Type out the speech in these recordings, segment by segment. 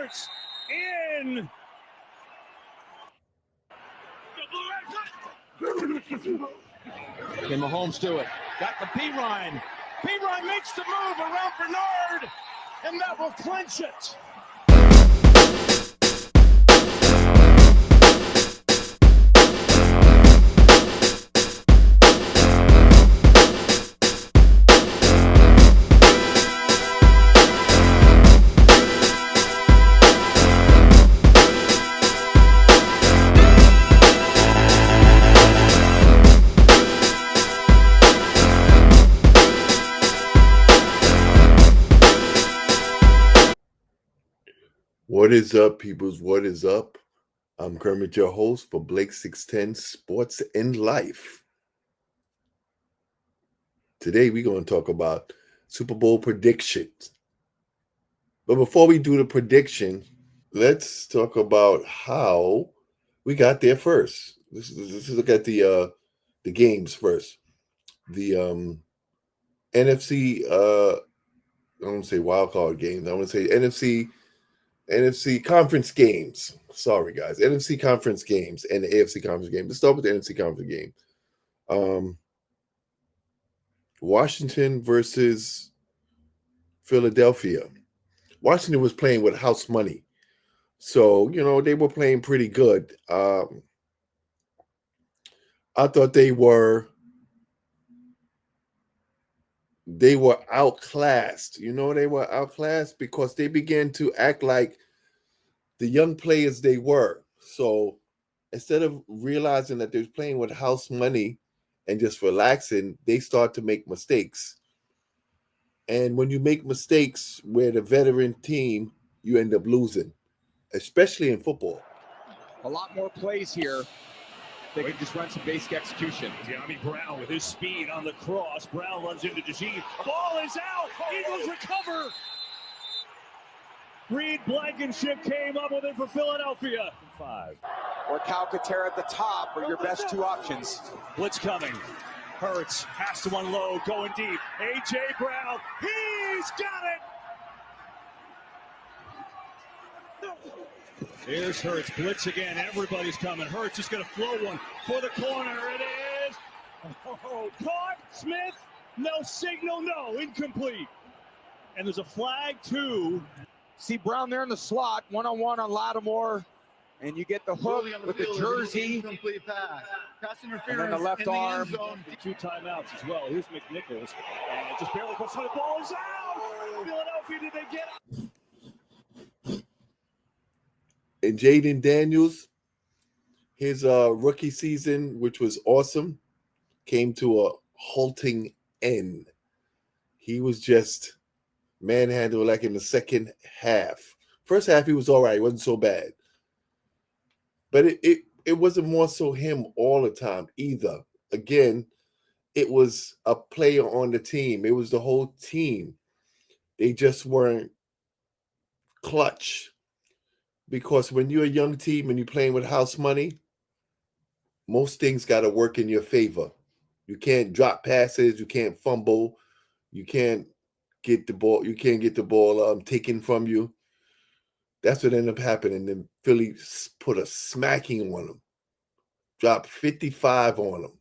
Hurts in. Can Mahomes do it? Got the P-Ryan. P-Ryan makes the move around Bernard, and that will clinch it. What is up, peoples? What is up? I'm Kermit, your host for Blake 610 Sports and Life. Today, we're going to talk about Super Bowl predictions. But before we do the prediction, let's talk about how we got there first. Let's look at the games first. The NFC, I don't want to say wild card games. I want to say NFC conference games. Sorry, guys. NFC conference games and the AFC conference game. Let's start with the NFC conference game. Washington versus Philadelphia. Washington was playing with house money. So, they were playing pretty good. I thought they were outclassed. They were outclassed because they began to act like the young players they were. So instead of realizing that they're playing with house money and just relaxing, they start to make mistakes. And when you make mistakes with a veteran team, you end up losing, especially in football. A lot more plays here. They can just run some basic execution. De'Ami Brown with his speed on the cross. Brown runs into DeJean. Ball is out. Eagles recover. Reed Blankenship came up with it for Philadelphia. 5. Or Calcaterra at the top are your best two options. Blitz coming. Hurts has to unload, going deep. A.J. Brown, he's got it. Here's Hurts, blitz again. Everybody's coming. Hurts is going to flow one for the corner. It is. Oh, caught. Smith. No signal. No. Incomplete. And there's a flag, too. See Brown there in the slot, one-on-one on Lattimore. And you get the hook with the jersey. Incomplete pass. Pass interference. And then the left arm. 2 timeouts as well. Here's McNichols. And just barely close to the ball is out. Philadelphia, did they get it? And Jaden Daniels, his rookie season, which was awesome, came to a halting end. He was just manhandled like in the second half. First half, he was all right. It wasn't so bad. But it wasn't more so him all the time either. Again, it was a player on the team. It was the whole team. They just weren't clutch. Because when you're a young team and you're playing with house money, most things got to work in your favor. You can't drop passes. You can't fumble. You can't get the ball. You can't get the ball taken from you. That's what ended up happening. Then Philly put a smacking on them, dropped 55 on them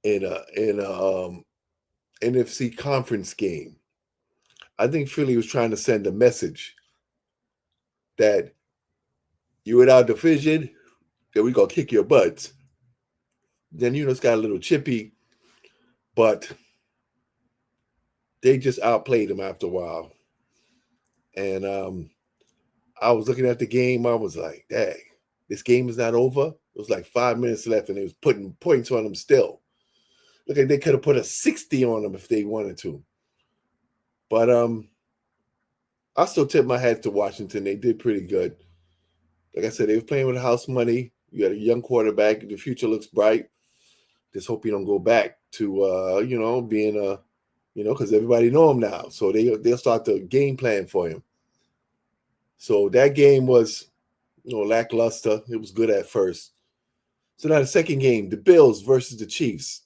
in a NFC conference game. I think Philly was trying to send a message that you in our division, that we gonna kick your butts. Then it's got a little chippy, but they just outplayed them after a while. And I was looking at the game. I was like, dang, this game is not over. It was like 5 minutes left, and they was putting points on them still. Look like they could have put a 60 on them if they wanted to. But I still tip my hat to Washington. They did pretty good. Like I said, they were playing with house money. You got a young quarterback. The future looks bright. Just hope you don't go back to, being a, because everybody know him now. So they'll start the game plan for him. So that game was, lackluster. It was good at first. So now the second game, the Bills versus the Chiefs.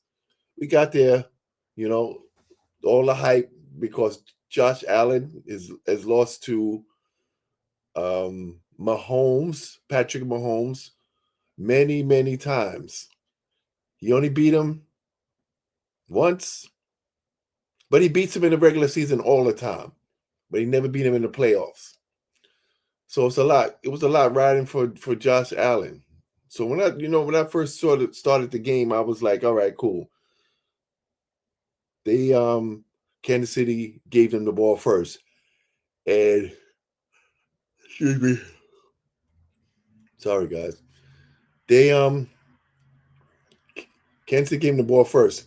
We got there, all the hype because Josh Allen has lost to Patrick Mahomes, many, many times. He only beat him once, but he beats him in the regular season all the time. But he never beat him in the playoffs. So it's a lot. It was a lot riding for Josh Allen. So when I first started the game, I was like, all right, cool. They Kansas City gave them the ball first. And excuse me. Sorry guys. They Kansas City gave them the ball first.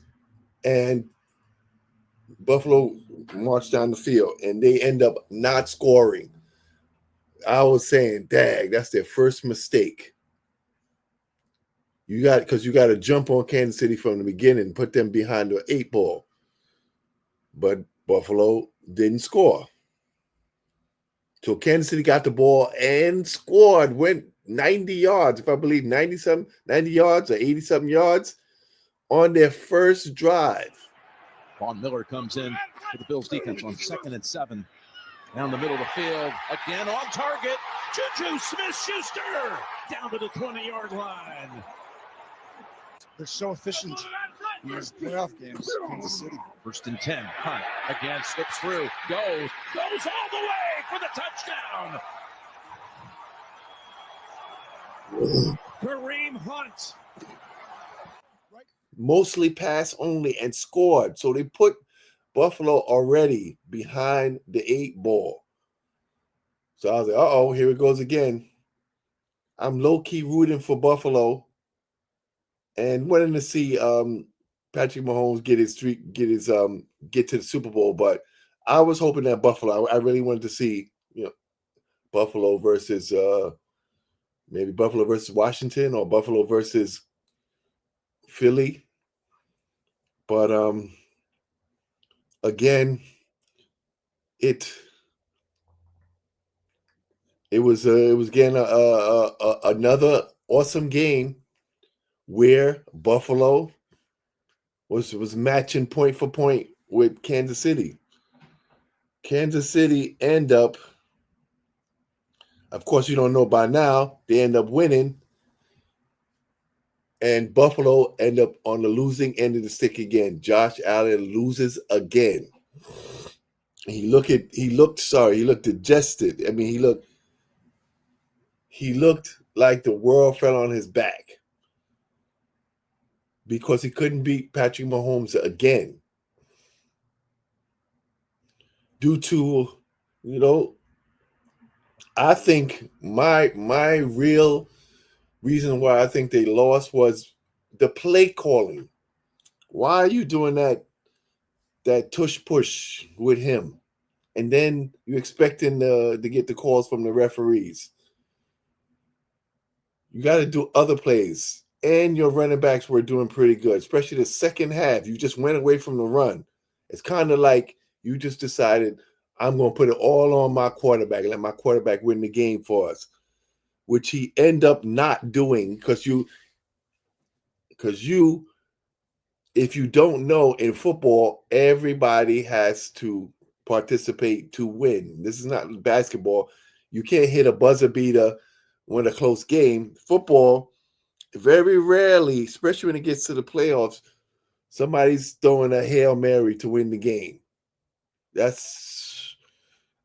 And Buffalo marched down the field and they end up not scoring. I was saying, dag, that's their first mistake. You got to jump on Kansas City from the beginning, put them behind the 8-ball. But Buffalo didn't score. So Kansas City got the ball and scored, went 90 yards, if I believe 90 yards or 80-something yards on their first drive. Von Miller comes in for the Bills defense on 2nd and 7. Down the middle of the field, again on target. Juju Smith-Schuster down to the 20-yard line. They're so efficient in these playoff games. Kansas City. 1st and 10. Hunt again slips through, goes all the way for the touchdown. Kareem Hunt. Mostly pass only and scored. So they put Buffalo already behind the 8-ball. So I was like, uh-oh, here it goes again. I'm low-key rooting for Buffalo and wanting to see Patrick Mahomes get to the Super Bowl, but I was hoping that Buffalo, I really wanted to see, Buffalo versus maybe Buffalo versus Washington or Buffalo versus Philly. But again, it was again another awesome game where Buffalo was matching point for point with Kansas City. Kansas City end up, of course, you don't know by now, they end up winning, and Buffalo end up on the losing end of the stick again. Josh Allen loses again. He looked degested. I mean, he looked like the world fell on his back because he couldn't beat Patrick Mahomes again. Due to, I think my real reason why I think they lost was the play calling. Why are you doing that tush push with him? And then you expecting to get the calls from the referees. You got to do other plays. And your running backs were doing pretty good, especially the second half. You just went away from the run. It's kind of like you just decided, I'm going to put it all on my quarterback and let my quarterback win the game for us, which he end up not doing because if you don't know, in football, everybody has to participate to win. This is not basketball. You can't hit a buzzer beater, win a close game. Football, very rarely, especially when it gets to the playoffs, somebody's throwing a Hail Mary to win the game. I've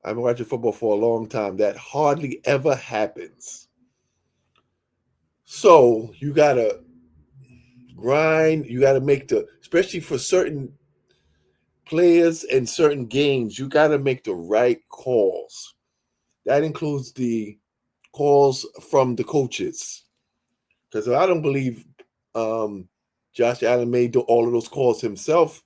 been watching football for a long time. That hardly ever happens. So you got to grind. You got to make especially for certain players and certain games, you got to make the right calls. That includes the calls from the coaches. Because I don't believe Josh Allen made all of those calls himself.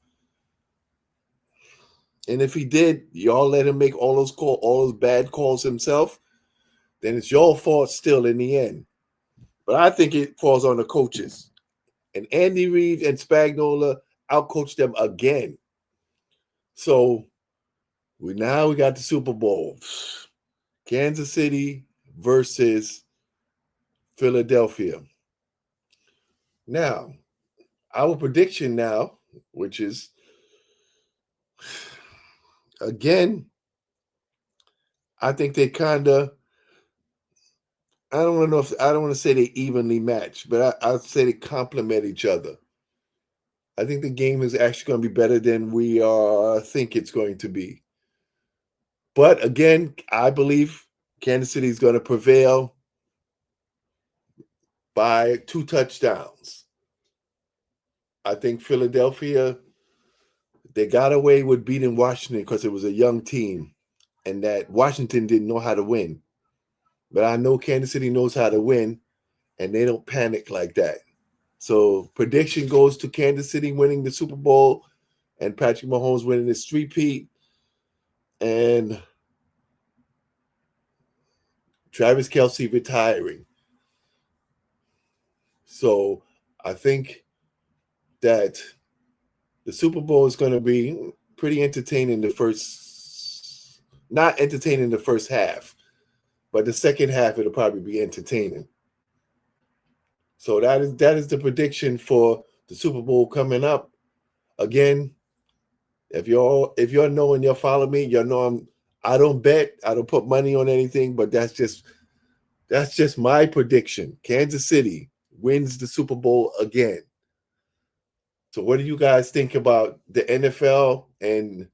And if he did, y'all let him make all those bad calls himself, then it's your fault still in the end. But I think it falls on the coaches. And Andy Reid and Spagnuolo outcoached them again. So we got the Super Bowl. Kansas City versus Philadelphia. Now, our prediction now, which is, again, I think they kind of I don't know if I don't want to say they evenly match, but I'd say they complement each other. I think the game is actually going to be better than we think it's going to be. But again, I believe Kansas City is going to prevail by 2 touchdowns. I think Philadelphia, they got away with beating Washington because it was a young team and that Washington didn't know how to win. But I know Kansas City knows how to win, and they don't panic like that. So prediction goes to Kansas City winning the Super Bowl and Patrick Mahomes winning his three-peat and Travis Kelce retiring. So I think that the Super Bowl is going to be pretty entertaining not entertaining the first half, but the second half it'll probably be entertaining. So that is the prediction for the Super Bowl coming up. Again, if you're new and you're following me, you know I don't bet, I don't put money on anything, but that's just my prediction. Kansas City wins the Super Bowl again. So what do you guys think about the NFL and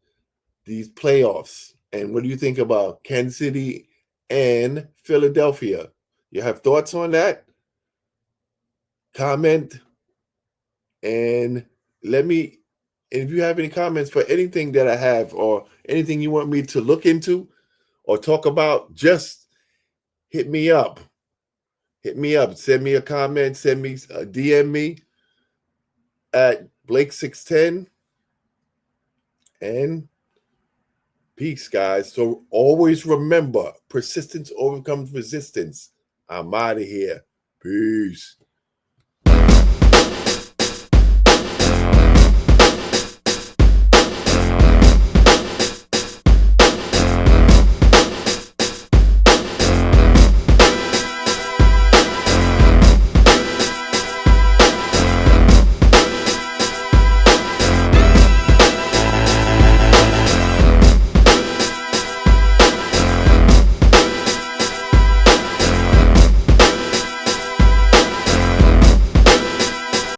these playoffs? And what do you think about Kansas City and Philadelphia? You have thoughts on that? Comment and let me, and if you have any comments for anything that I have or anything you want me to look into or talk about, just hit me up. Hit me up. Send me a comment. Send me a DM me at Blake610. And peace, guys. So always remember, persistence overcomes resistance. I'm out of here. Peace.